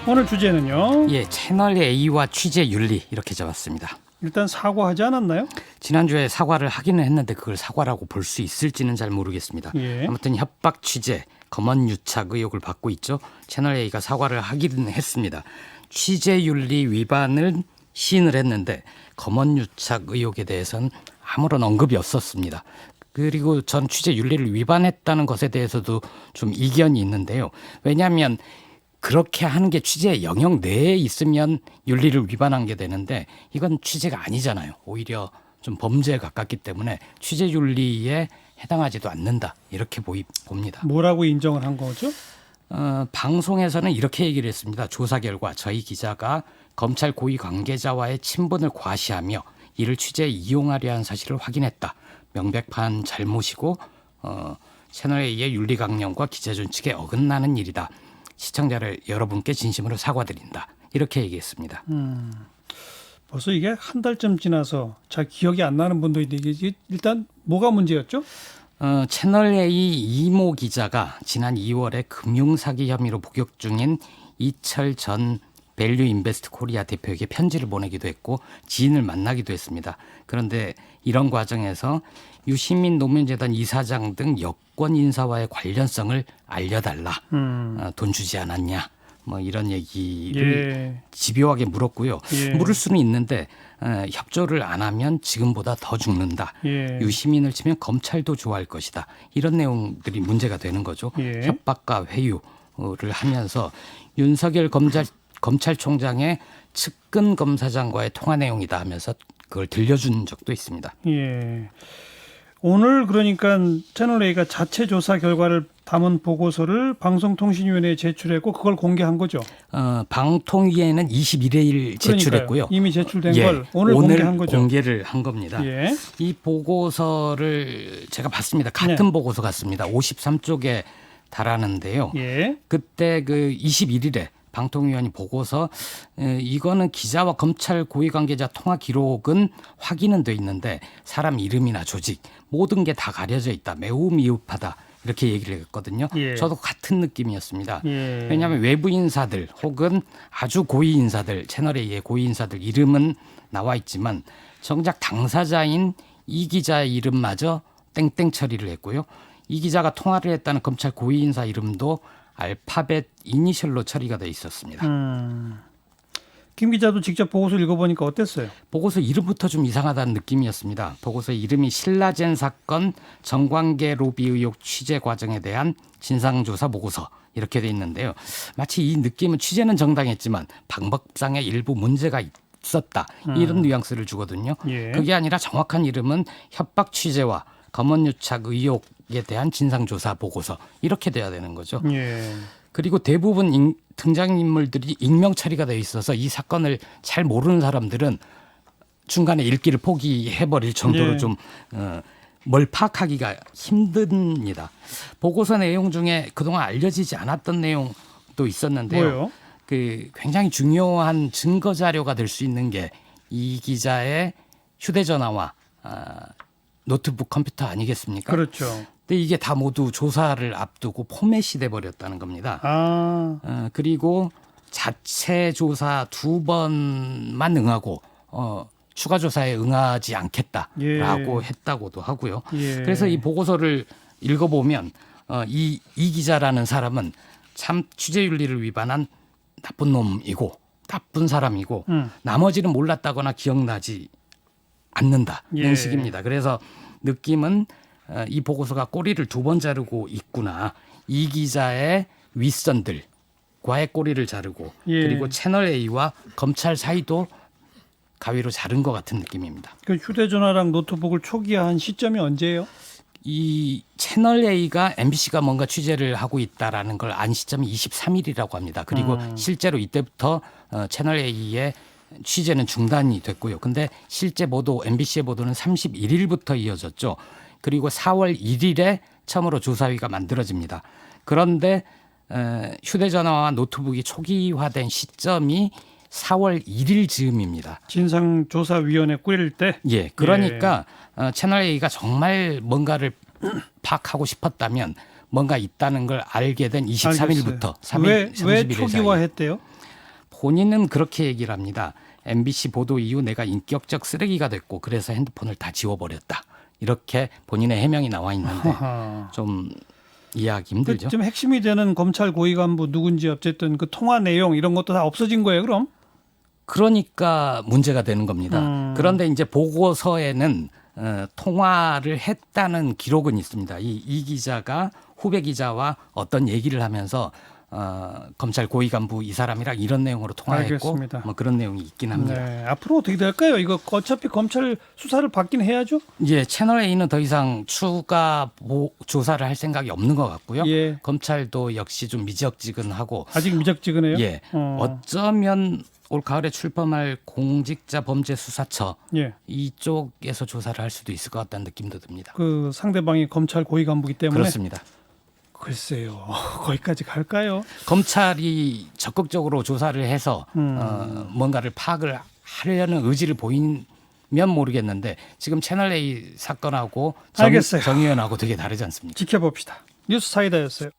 오늘 주제는요. 예, 채널 A와 취재 윤리 이렇게 잡았습니다. 일단 사과하지 않았나요? 지난주에 사과를 하기는 했는데 그걸 사과라고 볼 수 있을지는 잘 모르겠습니다. 예. 아무튼 협박 취재, 검언 유착 의혹을 받고 있죠. 채널 A가 사과를 하기는 했습니다. 취재 윤리 위반을 시인을 했는데 검언 유착 의혹에 대해서는 아무런 언급이 없었습니다. 그리고 전 취재 윤리를 위반했다는 것에 대해서도 좀 이견이 있는데요. 왜냐하면 그렇게 하는 게 취재의 영역 내에 있으면 윤리를 위반한 게 되는데 이건 취재가 아니잖아요. 오히려 좀 범죄에 가깝기 때문에 취재 윤리에 해당하지도 않는다. 이렇게 봅니다. 뭐라고 인정을 한 거죠? 방송에서는 이렇게 얘기를 했습니다. 조사 결과 저희 기자가 검찰 고위 관계자와의 친분을 과시하며 이를 취재에 이용하려 한 사실을 확인했다. 명백한 잘못이고 채널A의 윤리 강령과 기자 준칙에 어긋나는 일이다. 시청자를 여러분께 진심으로 사과드린다. 이렇게 얘기했습니다. 벌써 이게 한 달쯤 지나서 잘 기억이 안 나는 분도 있는데 이게 일단 뭐가 문제였죠? 채널A 이모 기자가 지난 2월에 금융사기 혐의로 복역 중인 이철 전 밸류 인베스트 코리아 대표에게 편지를 보내기도 했고 지인을 만나기도 했습니다. 그런데 이런 과정에서 유시민 노무현재단 이사장 등 여권 인사와의 관련성을 알려달라. 돈 주지 않았냐. 뭐 이런 얘기를 집요하게 물었고요. 물을 수는 있는데 협조를 안 하면 지금보다 더 죽는다. 유시민을 치면 검찰도 좋아할 것이다. 이런 내용들이 문제가 되는 거죠. 협박과 회유를 하면서 윤석열 검찰총장의 측근 검사장과의 통화 내용이다 하면서 그걸 들려준 적도 있습니다. 예. 오늘 그러니까 채널A가 자체 조사 결과를 담은 보고서를 방송통신위원회에 제출했고 그걸 공개한 거죠. 방통위에는 21일 제출했고요. 이미 제출된 걸 오늘 공개한 거죠. 공개를 한 겁니다. 이 보고서를 제가 봤습니다. 같은 보고서 같습니다. 53쪽에 달하는데요. 그때 그 21일에 방통위원이 보고서 이거는 기자와 검찰 고위 관계자 통화 기록은 확인은 돼 있는데 사람 이름이나 조직 모든 게 다 가려져 있다. 매우 미흡하다. 이렇게 얘기를 했거든요. 저도 같은 느낌이었습니다. 왜냐하면 외부 인사들 혹은 아주 고위 인사들 채널A의 고위 인사들 이름은 나와 있지만 정작 당사자인 이 기자의 이름마저 땡땡 처리를 했고요. 이 기자가 통화를 했다는 검찰 고위 인사 이름도 알파벳 이니셜로 처리가 돼 있었습니다. 김 기자도 직접 보고서 읽어보니까 어땠어요? 보고서 이름부터 좀 이상하다는 느낌이었습니다. 보고서 이름이 신라젠 사건 정관계 로비 의혹 취재 과정에 대한 진상조사 보고서 이렇게 돼 있는데요. 마치 이 느낌은 취재는 정당했지만 방법상의 일부 문제가 있었다. 이런 뉘앙스를 주거든요. 그게 아니라 정확한 이름은 협박 취재와 검언유착 의혹에 대한 진상조사 보고서 이렇게 돼야 되는 거죠. 그리고 대부분 등장인물들이 익명 처리가 되어 있어서 이 사건을 잘 모르는 사람들은 중간에 읽기를 포기해버릴 정도로 좀 뭘 파악하기가 힘듭니다. 보고서 내용 중에 그동안 알려지지 않았던 내용도 있었는데요. 뭐요? 그 굉장히 중요한 증거 자료가 될 수 있는 게 이 기자의 휴대전화와 노트북 컴퓨터 아니겠습니까? 그렇죠. 근데 이게 다 모두 조사를 앞두고 포맷이 돼 버렸다는 겁니다. 그리고 자체 조사 2번만 응하고 추가 조사에 응하지 않겠다라고 했다고도 하고요. 그래서 이 보고서를 읽어보면 이 기자라는 사람은 참 취재윤리를 위반한 나쁜 놈이고 나쁜 사람이고 나머지는 몰랐다거나 기억나지 않는다는 식입니다. 그래서 느낌은 이 보고서가 꼬리를 2번 자르고 있구나. 이 기자의 윗선들과의 꼬리를 자르고 그리고 채널A와 검찰 사이도 가위로 자른 것 같은 느낌입니다. 그 휴대전화랑 노트북을 초기화한 시점이 언제예요? 이 채널A가 MBC가 뭔가 취재를 하고 있다라는 걸 안 시점이 23일이라고 합니다. 그리고 실제로 이때부터 채널A의 취재는 중단이 됐고요. 근데 실제 보도 MBC의 보도는 31일부터 이어졌죠. 그리고 4월 1일에 처음으로 조사위가 만들어집니다. 그런데 휴대전화와 노트북이 초기화된 시점이 4월 1일 즈음입니다. 진상조사위원회 꾸릴 때? 그러니까 채널A가 정말 뭔가를 파악하고 싶었다면 뭔가 있다는 걸 알게 된 23일부터 3일, 왜 31일 초기화했대요? 본인은 그렇게 얘기를 합니다. MBC 보도 이후 내가 인격적 쓰레기가 됐고 그래서 핸드폰을 다 지워버렸다. 이렇게 본인의 해명이 나와 있는데 하하. 좀 이해하기 힘들죠. 좀 핵심이 되는 검찰 고위 간부 누군지 어쨌든 그 통화 내용 이런 것도 다 없어진 거예요, 그럼? 그러니까 문제가 되는 겁니다. 그런데 이제 보고서에는 통화를 했다는 기록은 있습니다. 이 기자가 후배 기자와 어떤 얘기를 하면서 검찰 고위 간부 이 사람이랑 이런 내용으로 통화했고 알겠습니다. 뭐 그런 내용이 있긴 합니다. 네. 앞으로 어떻게 될까요? 이거 어차피 검찰 수사를 받긴 해야죠. 이제 채널 A는 더 이상 추가 조사를 할 생각이 없는 것 같고요. 예. 검찰도 역시 좀 미적지근하고 아직 미적지근해요. 예. 어쩌면 올 가을에 출범할 공직자범죄수사처 예. 이쪽에서 조사를 할 수도 있을 것 같다는 느낌도 듭니다. 그 상대방이 검찰 고위 간부기 때문에 그렇습니다. 글쎄요. 거기까지 갈까요? 검찰이 적극적으로 조사를 해서 뭔가를 파악을 하려는 의지를 보이면 모르겠는데 지금 채널 A 사건하고 알겠어요. 정 의원하고 되게 다르지 않습니까? 지켜봅시다. 뉴스 사이다였어요.